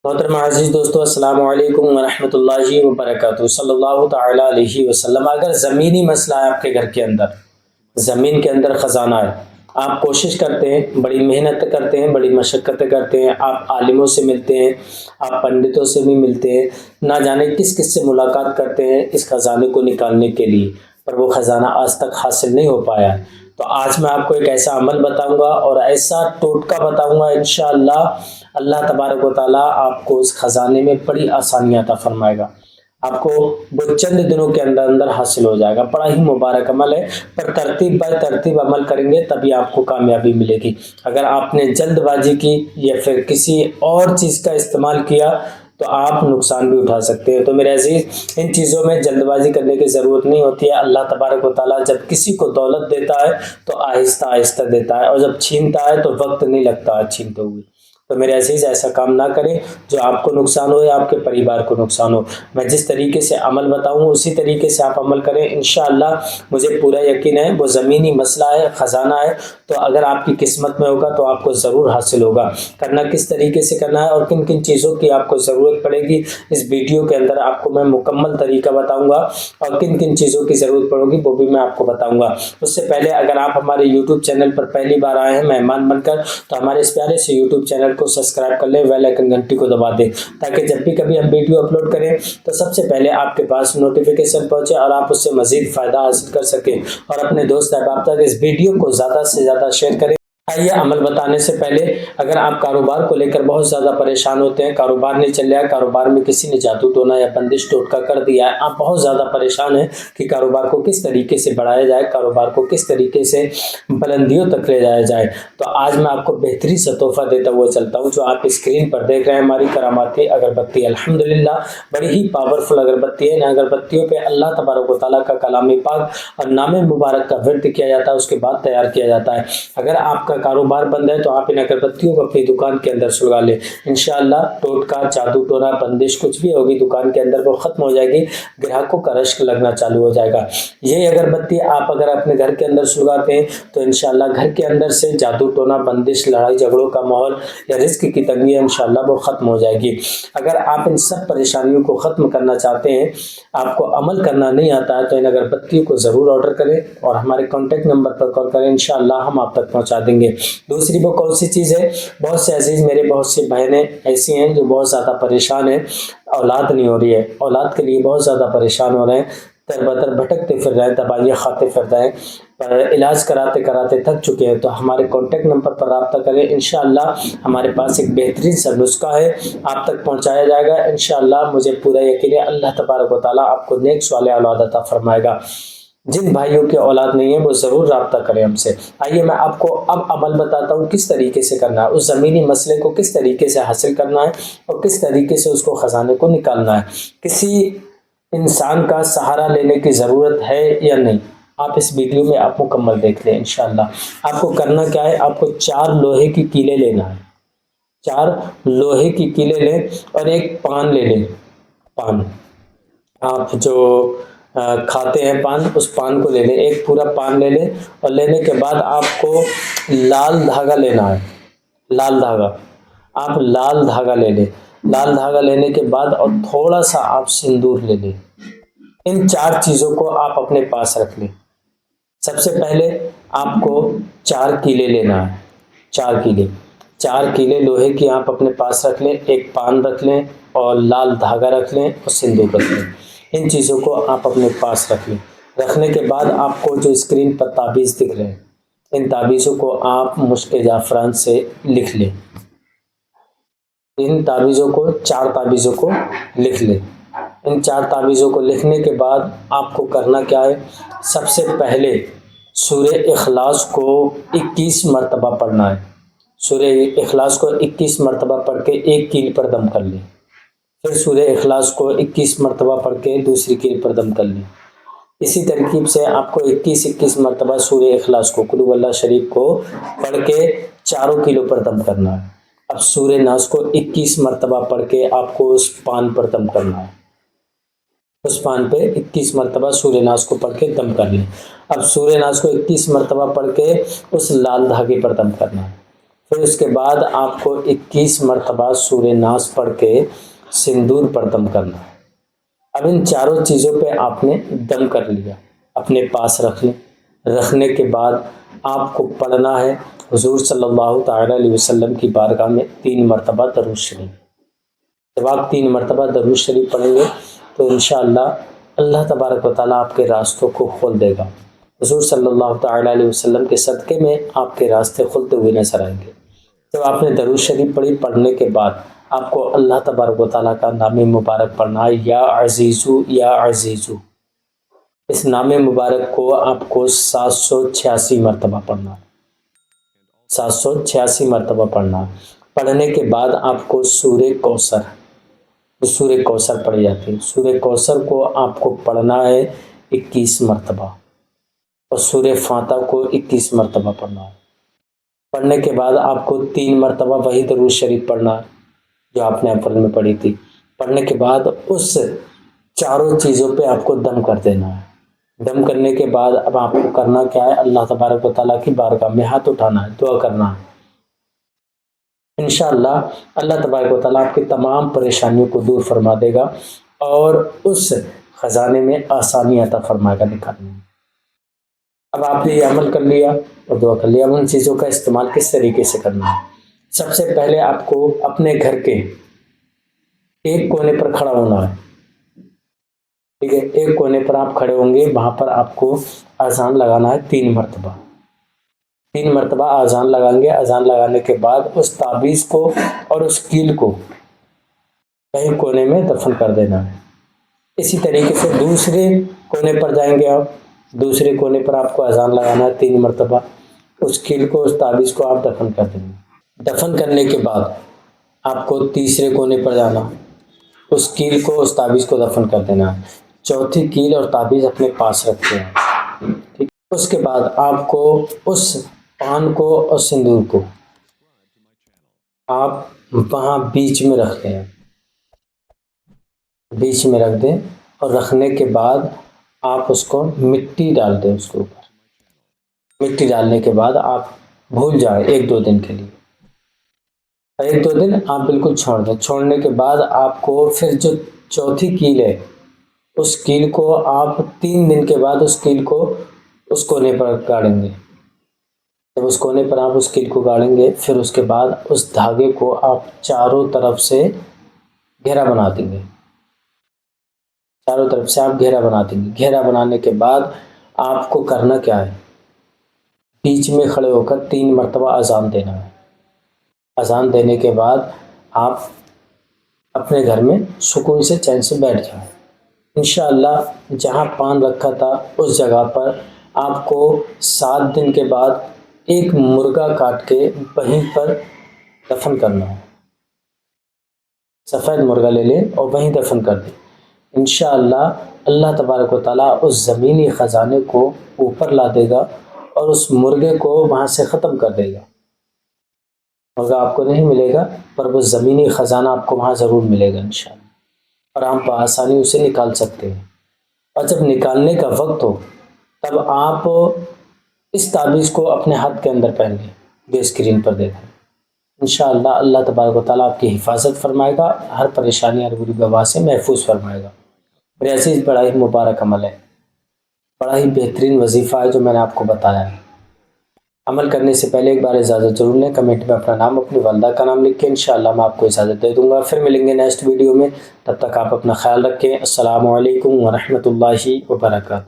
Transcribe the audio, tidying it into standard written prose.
محترم عزیز دوستو، السلام علیکم ورحمۃ اللہ وبرکاتہ۔ صلی اللہ تعالیٰ علیہ وسلم۔ اگر زمینی مسئلہ ہے آپ کے گھر کے اندر، زمین کے اندر خزانہ ہے، آپ کوشش کرتے ہیں، بڑی محنت کرتے ہیں، بڑی مشقتیں کرتے ہیں، آپ عالموں سے ملتے ہیں، آپ پنڈتوں سے بھی ملتے ہیں، نہ جانے کس کس سے ملاقات کرتے ہیں اس خزانے کو نکالنے کے لیے، پر وہ خزانہ آج تک حاصل نہیں ہو پایا ہے، تو آج میں آپ کو ایک ایسا عمل بتاؤں گا اور ایسا ٹوٹکا بتاؤں گا، انشاءاللہ اللہ تبارک و تعالیٰ آپ کو اس خزانے میں بڑی آسانیاں عطا فرمائے گا۔ آپ کو وہ چند دنوں کے اندر اندر حاصل ہو جائے گا۔ بڑا ہی مبارک عمل ہے، پر ترتیب بائی ترتیب عمل کریں گے تبھی آپ کو کامیابی ملے گی۔ اگر آپ نے جلد بازی کی یا پھر کسی اور چیز کا استعمال کیا تو آپ نقصان بھی اٹھا سکتے ہیں۔ تو میرے عزیز، ان چیزوں میں جلد بازی کرنے کی ضرورت نہیں ہوتی ہے۔ اللہ تبارک و تعالیٰ جب کسی کو دولت دیتا ہے تو آہستہ آہستہ دیتا ہے، اور جب چھینتا ہے تو وقت نہیں لگتا ہے چھینتے ہوئے۔ تو میرے عزیز، ایسا کام نہ کریں جو آپ کو نقصان ہو یا آپ کے پریوار کو نقصان ہو۔ میں جس طریقے سے عمل بتاؤں اسی طریقے سے آپ عمل کریں، انشاءاللہ مجھے پورا یقین ہے وہ زمینی مسئلہ ہے، خزانہ ہے، تو اگر آپ کی قسمت میں ہوگا تو آپ کو ضرور حاصل ہوگا۔ کرنا کس طریقے سے کرنا ہے اور کن کن چیزوں کی آپ کو ضرورت پڑے گی، اس ویڈیو کے اندر آپ کو میں مکمل طریقہ بتاؤں گا، اور کن کن چیزوں کی ضرورت پڑے گی وہ بھی میں آپ کو بتاؤں گا۔ اس سے پہلے اگر آپ ہمارے یوٹیوب چینل پر پہلی بار آئے ہیں مہمان بن کر، تو ہمارے اس پیارے سے یوٹیوب چینل کو سبسکرائب کر لیں، بیل آئیکن گھنٹی کو دبا دیں، تاکہ جب بھی کبھی ہم ویڈیو اپلوڈ کریں تو سب سے پہلے آپ کے پاس نوٹیفیکیشن پہنچے اور آپ اس سے مزید فائدہ حاصل کر سکیں، اور اپنے دوست احباب تک اس ویڈیو کو زیادہ سے زیادہ شیئر کریں۔ آئیے، عمل بتانے سے پہلے، اگر آپ کاروبار کو لے کر بہت زیادہ پریشان ہوتے ہیں، کاروبار نہیں چل رہا ہے، کاروبار میں کسی نے جادو ٹونا یا بندش ٹوٹکا کر دیا ہے، آپ بہت زیادہ پریشان ہیں کہ کاروبار کو کس طریقے سے بڑھایا جائے، کاروبار کو کس طریقے سے بلندیوں تک لے جایا جائے، تو آج میں آپ کو بہترین سا تحفہ دیتا ہوا چلتا ہوں، جو آپ اسکرین پر دیکھ رہے ہیں، ہماری کراماتی اگربتی۔ الحمدللہ بڑی ہی پاورفل اگربتی ہے۔ ان اگربتیوں پہ اللہ تبارک و تعالیٰ کا کلام پاک اور نام مبارک کا ورد کیا جاتا ہے، اس کے بعد تیار کیا جاتا ہے۔ اگر آپ کا کاروبار بند ہے تو آپ ان اگربتیوں کو اپنی دکان کے اندر سلگا لیں، انشاءاللہ ٹوٹکا، جادو ٹونا، بندش کچھ بھی ہوگی دکان کے اندر وہ ختم ہو جائے گی، گراہکوں کا رشک لگنا چالو ہو جائے گا۔ یہ اگربتی آپ اگر اپنے گھر کے اندر سلگاتے ہیں تو انشاءاللہ گھر کے اندر سے جادو ٹونا، بندش، لڑائی جھگڑوں کا ماحول یا رزق کی تنگی انشاءاللہ وہ ختم ہو جائے گی۔ اگر آپ ان سب پریشانیوں کو ختم کرنا چاہتے ہیں، آپ کو عمل کرنا نہیں آتا ہے، تو ان اگربتیوں کو ضرور آرڈر کریں اور ہمارے کانٹیکٹ نمبر پر کال کریں، انشاءاللہ ہم آپ تک پہنچا دیں گے۔ دوسری وہ کون سی چیز ہے؟ بہت سے عزیز میرے، بہت سی بہنیں ایسی ہیں جو بہت زیادہ پریشان ہیں، اولاد نہیں ہو رہی ہے، اولاد کے لیے بہت زیادہ پریشان ہو رہے ہیں، در بدر بھٹکتے پھر رہے ہیں، دوائیاں کھاتے پھر رہے ہیں، پر علاج کراتے کراتے تھک چکے ہیں، تو ہمارے کانٹیکٹ نمبر پر رابطہ کریں، انشاءاللہ ہمارے پاس ایک بہترین سا نسخہ ہے، آپ تک پہنچایا جائے گا، انشاءاللہ مجھے پورا یقین ہے اللہ تبارک و تعالیٰ آپ کو نیک صالح اولاد عطا فرمائے گا۔ جن بھائیوں کی اولاد نہیں ہے وہ ضرور رابطہ کریں ہم سے۔ آئیے میں آپ کو اب عمل بتاتا ہوں کس طریقے سے کرنا ہے، اس زمینی مسئلے کو کس طریقے سے حاصل کرنا ہے اور کس طریقے سے اس کو خزانے کو نکالنا ہے۔ کسی انسان کا سہارا لینے کی ضرورت ہے یا نہیں، آپ اس ویڈیو میں آپ مکمل دیکھ لیں انشاءاللہ۔ آپ کو کرنا کیا ہے؟ آپ کو 4 لوہے کی کیلیں لینا ہے، 4 لوہے کی کیلیں لیں اور ایک پان لے لیں۔ پان، آپ جو کھاتے ہیں پان، اس پان کو لے لیں، ایک پورا پان لے لیں، اور لینے کے بعد آپ کو لال دھاگا لینا ہے، لال دھاگا، آپ لال دھاگا لے لیں۔ لال دھاگا لینے کے بعد اور تھوڑا سا آپ سندور لے لیں۔ ان 4 چیزوں کو آپ اپنے پاس رکھ لیں۔ سب سے پہلے آپ کو 4 کیلے لینا ہے، 4 کیلے، 4 کیلے لوہے کی آپ اپنے پاس رکھ لیں، ایک پان رکھ لیں اور لال دھاگا رکھ لیں اور سندور رکھ لیں۔ ان چیزوں کو آپ اپنے پاس رکھ لیں۔ رکھنے کے بعد آپ کو جو اسکرین پر تعویذ دکھ رہے ہیں، ان تعویذوں کو آپ مشک زعفران سے لکھ لیں۔ ان تعویذوں کو، 4 تعویذوں کو لکھ لیں۔ ان 4 تعویذوں کو لکھنے کے بعد آپ کو کرنا کیا ہے؟ سب سے پہلے سورہ اخلاص کو 21 مرتبہ پڑھنا ہے۔ سورہ اخلاص کو 21 مرتبہ پڑھ کے ایک کیل پر دم کر لیں، پھر سورہ اخلاص کو 21 مرتبہ پڑھ کے دوسری کیل پر دم کر لیں۔ اسی ترکیب سے آپ کو 21 مرتبہ سورہ اخلاص کو، قل هو اللہ شریف کو پڑھ کے چاروں کیلوں پر دم کرنا ہے۔ اب سورہ ناس کو 21 مرتبہ پڑھ کے آپ کو اس پان پر دم کرنا ہے۔ اس پان پہ 21 مرتبہ سورہ ناس کو پڑھ کے دم کر لیں۔ اب سورہ ناس کو 21 مرتبہ پڑھ کے اس لال دھاگے پر دم کرنا ہے۔ پھر اس کے بعد آپ کو 21 مرتبہ سورہ ناس پڑھ کے سندور پر دم کرنا ہے۔ اب ان چاروں چیزوں پہ آپ نے دم کر لیا، اپنے پاس رکھ لیں۔ رکھنے کے بعد آپ کو پڑھنا ہے حضور صلی اللہ تعالیٰ علیہ وسلم کی بارگاہ میں 3 مرتبہ درود شریف۔ جب آپ 3 مرتبہ درود شریف پڑھیں گے تو انشاءاللہ اللہ تبارک و تعالیٰ آپ کے راستوں کو کھول دے گا۔ حضور صلی اللہ تعالیٰ علیہ وسلم کے صدقے میں آپ کے راستے کھلتے ہوئے نظر آئیں گے۔ جب آپ نے درود شریف پڑھنے کے بعد آپ کو اللہ تبارک و تعالیٰ کا نام مبارک پڑھنا ہے، یا عزیزو یا عزیزو۔ اس نام مبارک کو آپ کو 786 مرتبہ پڑھنا ہے، 786 مرتبہ پڑھنا ہے۔ پڑھنے کے بعد آپ کو سورہ کوثر پڑھی جاتی ہے، سورہ کوثر کو آپ کو پڑھنا ہے 21 مرتبہ، اور سورہ فاتحہ کو 21 مرتبہ پڑھنا ہے۔ پڑھنے کے بعد آپ کو 3 مرتبہ وہی درود شریف پڑھنا ہے جو آپ نے اپریل میں پڑھی تھی۔ پڑھنے کے بعد اس چاروں چیزوں پہ آپ کو دم کر دینا ہے۔ دم کرنے کے بعد اب آپ کو کرنا کیا ہے؟ اللہ تبارک و تعالیٰ کی بارگاہ میں ہاتھ اٹھانا ہے، دعا کرنا ہے۔ انشاءاللہ اللہ تبارک و تعالیٰ آپ کی تمام پریشانیوں کو دور فرما دے گا اور اس خزانے میں آسانی عطا فرمائے گا نکالنے میں۔ اب آپ نے یہ عمل کر لیا اور دعا کر لیا۔ اب ان چیزوں کا استعمال کس طریقے سے کرنا ہے؟ سب سے پہلے آپ کو اپنے گھر کے ایک کونے پر کھڑا ہونا ہے، ٹھیک ہے؟ ایک کونے پر آپ کھڑے ہوں گے، وہاں پر آپ کو اذان لگانا ہے 3 مرتبہ۔ 3 مرتبہ اذان لگائیں گے۔ اذان لگانے کے بعد اس تعویذ کو اور اس کیل کو کہیں کونے میں دفن کر دینا ہے۔ اسی طریقے سے دوسرے کونے پر جائیں گے آپ، دوسرے کونے پر آپ کو اذان لگانا ہے 3 مرتبہ، اس کیل کو، اس تعویذ کو آپ دفن کر دیں گے۔ دفن کرنے کے بعد آپ کو تیسرے کونے پر جانا، اس کیل کو، اس تعویذ کو دفن کر دینا ہے۔ چوتھی کیل اور تعویذ اپنے پاس رکھتے ہیں، ٹھیک۔ اس کے بعد آپ کو اس پان کو اور سندور کو آپ وہاں بیچ میں رکھ دیں، بیچ میں رکھ دیں، اور رکھنے کے بعد آپ اس کو مٹی ڈال دیں اس کے اوپر۔ مٹی ڈالنے کے بعد آپ بھول جائیں 1-2 دن کے لیے، 1-2 دن آپ بالکل چھوڑ دیں۔ چھوڑنے کے بعد آپ کو پھر جو چوتھی کیل ہے، اس کیل کو آپ 3 دن کے بعد اس کیل کو اس کونے پر گاڑیں گے۔ جب اس کونے پر آپ اس کیل کو گاڑیں گے، پھر اس کے بعد اس دھاگے کو آپ چاروں طرف سے گھیرا بنا دیں گے، چاروں طرف سے آپ گھیرا بنا دیں گے۔ گھیرا بنانے کے بعد آپ کو کرنا کیا ہے؟ بیچ میں کھڑے ہو کر 3 مرتبہ اذان دینا ہے۔ اذان دینے کے بعد آپ اپنے گھر میں سکون سے چین سے بیٹھ جائیں۔ انشاءاللہ جہاں پان رکھا تھا اس جگہ پر آپ کو 7 دن کے بعد ایک مرغا کاٹ کے وہیں پر دفن کرنا ہے۔ سفید مرغا لے لیں اور وہیں دفن کر دیں۔ انشاءاللہ اللہ تبارک و تعالیٰ اس زمینی خزانے کو اوپر لا دے گا اور اس مرغے کو وہاں سے ختم کر دے گا۔ مرغا آپ کو نہیں ملے گا، پر وہ زمینی خزانہ آپ کو وہاں ضرور ملے گا انشاءاللہ، اور آپ بآسانی اسے نکال سکتے ہیں۔ اور جب نکالنے کا وقت ہو تب آپ اس تعویذ کو اپنے ہاتھ کے اندر پہن لیں جو اسکرین پر دیکھیں۔ انشاءاللہ اللہ تبارک و تعالیٰ آپ کی حفاظت فرمائے گا، ہر پریشانی اور بری وبا سے محفوظ فرمائے گا۔ میرے عزیز، بڑا ہی مبارک عمل ہے، بڑا ہی بہترین وظیفہ ہے جو میں نے آپ کو بتایا ہے۔ عمل کرنے سے پہلے ایک بار اجازت ضرور لیں، کمنٹ میں اپنا نام، اپنی والدہ کا نام لکھ کے انشاءاللہ میں آپ کو اجازت دے دوں گا۔ پھر ملیں گے نیکسٹ ویڈیو میں، تب تک آپ اپنا خیال رکھیں۔ السلام علیکم ورحمۃ اللہ وبرکاتہ۔